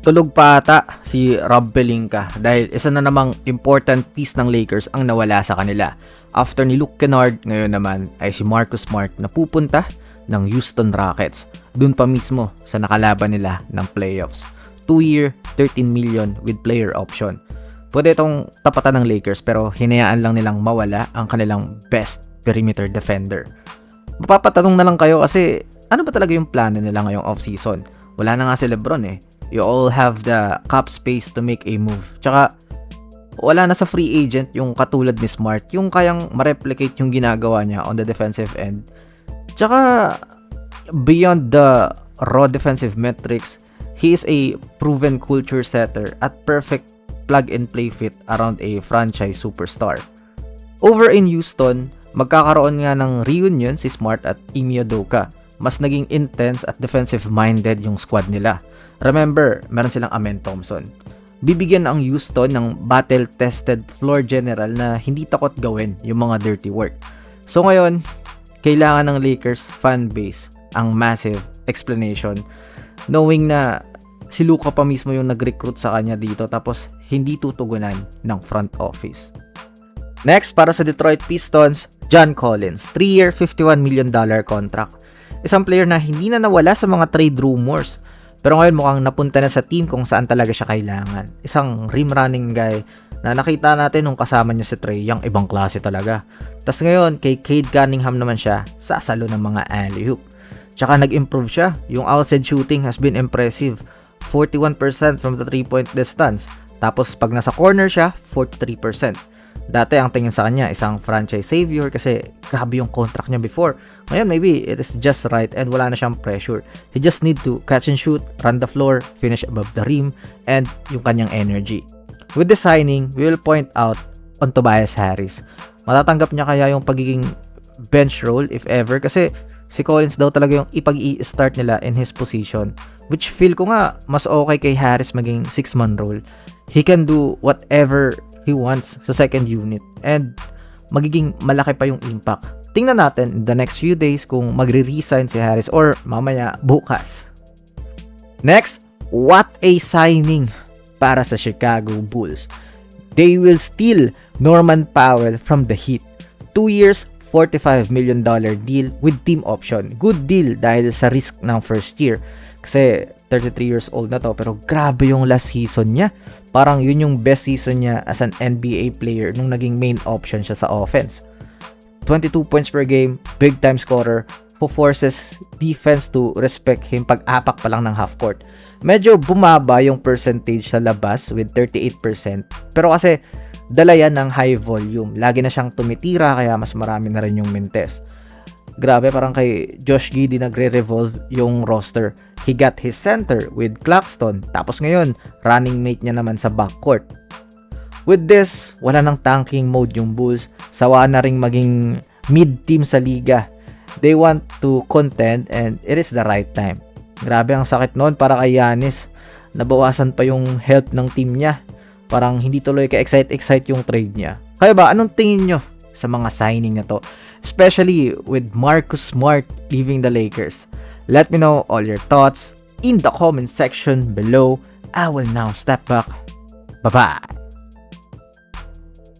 Tulog pa ata si Rob Pelinka dahil isa na namang important piece ng Lakers ang nawala sa kanila. After ni Luke Kennard, ngayon naman ay si Marcus Smart na pupunta ng Houston Rockets. Doon pa mismo sa nakalaban nila ng playoffs. 2-year, $13 million with player option. Pwede itong tapatan ng Lakers pero hinayaan lang nilang mawala ang kanilang best perimeter defender. Mapapatanong na lang kayo kasi ano ba talaga yung plano nila ngayong offseason? Wala na nga si LeBron eh. You all have the cap space to make a move. Tsaka, wala na sa free agent yung katulad ni Smart, yung kayang ma-replicate yung ginagawa niya on the defensive end. Tsaka, beyond the raw defensive metrics, he is a proven culture setter at perfect plug-and-play fit around a franchise superstar. Over in Houston, magkakaroon nga ng reunion si Smart at Ime Udoka. Mas naging intense at defensive-minded yung squad nila. Remember, meron silang Amen Thompson. Bibigyan ang Houston ng battle-tested floor general na hindi takot gawin yung mga dirty work. So ngayon, kailangan ng Lakers fanbase ang massive explanation knowing na si Luka pa mismo yung nag-recruit sa kanya dito tapos hindi tutugunan ng front office. Next, para sa Detroit Pistons, John Collins, 3-year, $51 million contract. Isang player na hindi na nawala sa mga trade rumors. Pero ngayon mukhang napunta na sa team kung saan talaga siya kailangan. Isang rim running guy na nakita natin nung kasama niya si Trae Young, ibang klase talaga. Tas ngayon, kay Cade Cunningham naman siya, sasalo ng mga alley-oop. Tsaka nag-improve siya. Yung outside shooting has been impressive. 41% from the 3-point distance. Tapos pag nasa corner siya, 43%. Dati ang tingin sa kanya isang franchise savior kasi grabe yung contract niya before. Ngayon maybe it is just right and wala na siyang pressure. He just need to catch and shoot, run the floor, finish above the rim, and yung kanyang energy. With the signing, we will point out on Tobias Harris. Matatanggap niya kaya yung pagiging bench role if ever kasi si Collins daw talaga yung ipag-i-start nila in his position, which feel ko nga mas okay kay Harris maging 6-man role. He can do whatever he wants sa second unit and magiging malaki pa yung impact. Tingnan natin in the next few days kung magre-resign si Harris or mamaya bukas. Next, what a signing para sa Chicago Bulls. They will steal Norman Powell from the Heat. 2 years, $45 million deal with team option. Good deal dahil sa risk ng first year. Kasi 33 years old na to pero grabe yung last season niya. Parang yun yung best season niya as an NBA player nung naging main option siya sa offense. 22 points per game, big time scorer, who forces defense to respect him pag-apak pa lang ng half court. Medyo bumaba yung percentage sa labas with 38%. Pero kasi dala yan ng high volume. Lagi na siyang tumitira kaya mas marami na rin yung mintes. Grabe, parang kay Josh Giddey nagre-revolve yung roster. He got his center with Claxton. Tapos ngayon, running mate niya naman sa backcourt. With this, wala nang tanking mode yung Bulls. Sawa na ring maging mid-team sa liga. They want to contend and it is the right time. Grabe ang sakit noon para kay Giannis. Nabawasan pa yung help ng team niya. Parang hindi tuloy ka-excite yung trade niya. Kaya ba, anong tingin nyo sa mga signing na to? Especially with Marcus Smart leaving the Lakers. Let me know all your thoughts in the comment section below. I will now step back. Bye-bye.